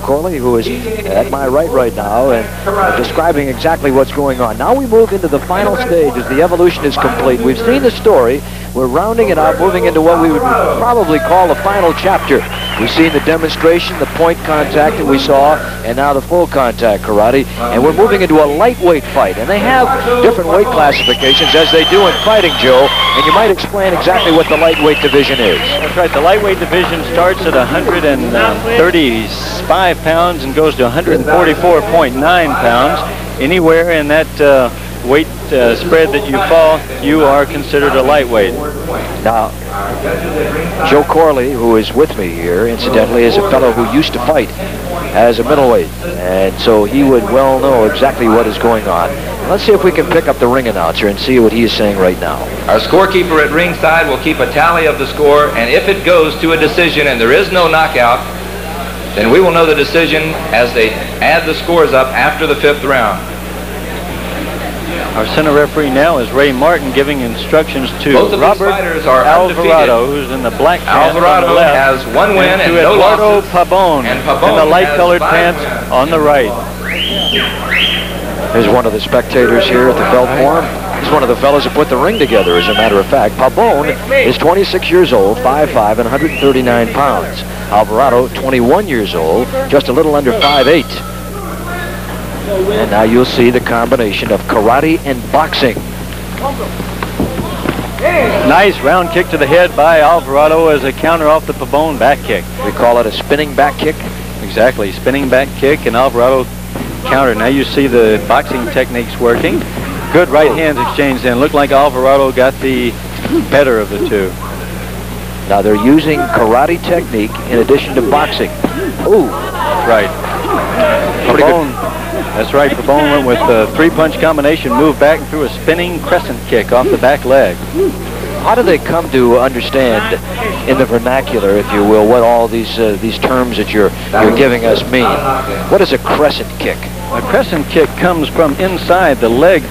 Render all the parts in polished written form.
Corley, who is at my right now and describing exactly what's going on. Now we move into the final stage as the evolution is complete. We've seen the story. We're rounding it up, moving into what we would probably call the final chapter. We've seen the demonstration, the point contact that we saw, and now the full contact karate. And we're moving into a lightweight fight. And they have different weight classifications, as they do in fighting, Joe. And you might explain exactly what the lightweight division is. That's right. The lightweight division starts at 135 pounds and goes to 144.9 pounds. Anywhere in that weight spread that you fall, you are considered a lightweight. Now, Joe Corley, who is with me here, incidentally, is a fellow who used to fight as a middleweight, and so he would well know exactly what is going on. Let's see if we can pick up the ring announcer and see what he is saying right now. Our scorekeeper at ringside will keep a tally of the score, and if it goes to a decision and there is no knockout, then we will know the decision as they add the scores up after the 5th round. Our center referee now is Ray Martin, giving instructions to Robert Alvarado, who's in the black pants. Alvarado has 1 win and no Eduardo losses. Pabon in the light-colored pants on the right. There's one of the spectators here at the Felt Forum. He's one of the fellows who put the ring together, as a matter of fact. Pabon is 26 years old, 5'5", and 139 pounds. Alvarado, 21 years old, just a little under 5'8". And now you'll see the combination of karate and boxing. Nice round kick to the head by Alvarado as a counter off the Pabon back kick. We call it a spinning back kick. Exactly, spinning back kick, and Alvarado counter. Now you see the boxing techniques working. Good right hands exchange then. Looked like Alvarado got the better of the two. Now they're using karate technique in addition to boxing. Ooh. Right. Pabon. That's right, Pabon went with a 3-punch combination, moved back and threw a spinning crescent kick off the back leg. How do they come to understand, in the vernacular, if you will, what all these terms that you're giving us mean? What is a crescent kick? A crescent kick comes from inside. The leg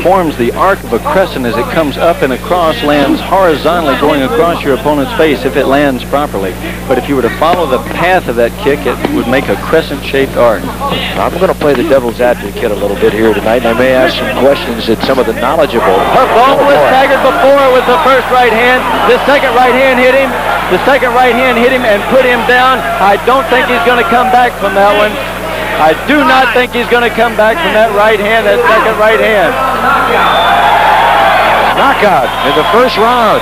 forms the arc of a crescent as it comes up and across, lands horizontally going across your opponent's face if it lands properly. But if you were to follow the path of that kick, it would make a crescent-shaped arc. I'm going to play the devil's advocate a little bit here tonight, and I may ask some questions that some of the knowledgeable... Pabon was staggered before with the first right hand. The second right hand hit him. The second right hand hit him and put him down. I don't think he's going to come back from that one. I do not think he's going to come back from that right hand, that second right hand. Knockout in the first round.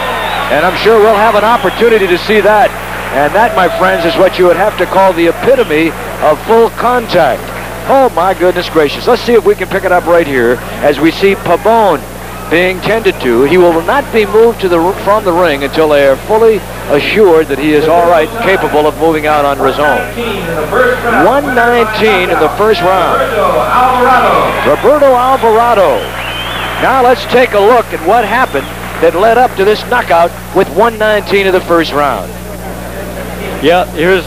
And I'm sure we'll have an opportunity to see that. And that, my friends, is what you would have to call the epitome of full contact. Oh, my goodness gracious. Let's see if we can pick it up right here as we see Pabon being tended to. He will not be moved from the ring until they are fully assured that he is all right, capable of moving out on his own. 119 in the first round. Roberto Alvarado. Now let's take a look at what happened that led up to this knockout with 119 of the first round. Yeah, here's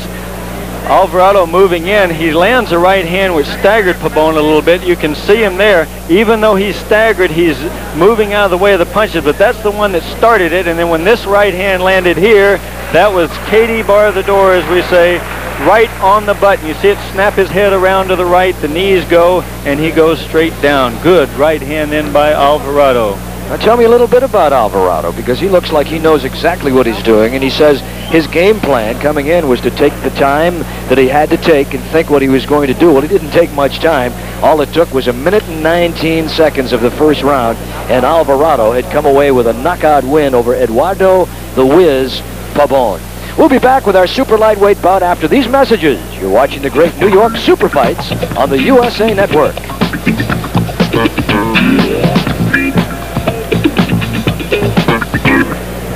Alvarado moving in. He lands a right hand which staggered Pabon a little bit. You can see him there. Even though he's staggered, he's moving out of the way of the punches, but that's the one that started it. And then when this right hand landed here, that was Katie bar the door, as we say, right on the button. You see it snap his head around to the right, the knees go, and he goes straight down. Good right hand in by Alvarado. Now tell me a little bit about Alvarado, because he looks like he knows exactly what he's doing, and he says his game plan coming in was to take the time that he had to take and think what he was going to do. Well, he didn't take much time. All it took was 1 minute and 19 seconds of the first round, and Alvarado had come away with a knockout win over Eduardo the Wiz Pabon. We'll be back with our super lightweight bout after these messages. You're watching the great New York Super Fights on the USA Network.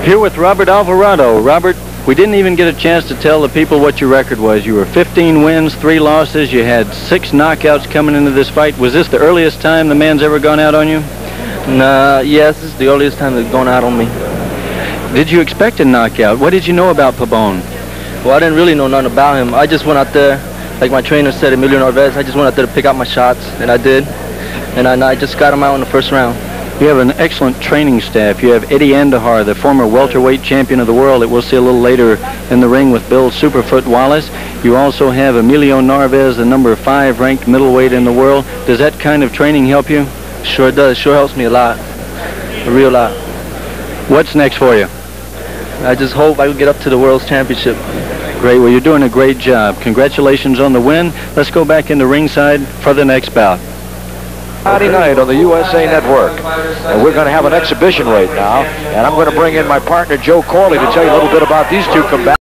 Here with Robert Alvarado. Robert, we didn't even get a chance to tell the people what your record was. You were 15 wins, 3 losses. You had 6 knockouts coming into this fight. Was this the earliest time the man's ever gone out on you? Yes, this is the earliest time they've gone out on me. Did you expect a knockout? What did you know about Pabon? Well, I didn't really know nothing about him. I just went out there, like my trainer said, Emilio Narvaez, I just went out there to pick out my shots, and I did. And I just got him out in the first round. You have an excellent training staff. You have Eddie Andujar, the former welterweight champion of the world that we'll see a little later in the ring with Bill Superfoot Wallace. You also have Emilio Narvaez, the number 5 ranked middleweight in the world. Does that kind of training help you? Sure does. Sure helps me a lot. A real lot. What's next for you? I just hope I can get up to the World's Championship. Great. Well, you're doing a great job. Congratulations on the win. Let's go back into ringside for the next bout. Friday night on the USA Network. And we're going to have an exhibition right now. And I'm going to bring in my partner, Joe Corley, to tell you a little bit about these two combatants.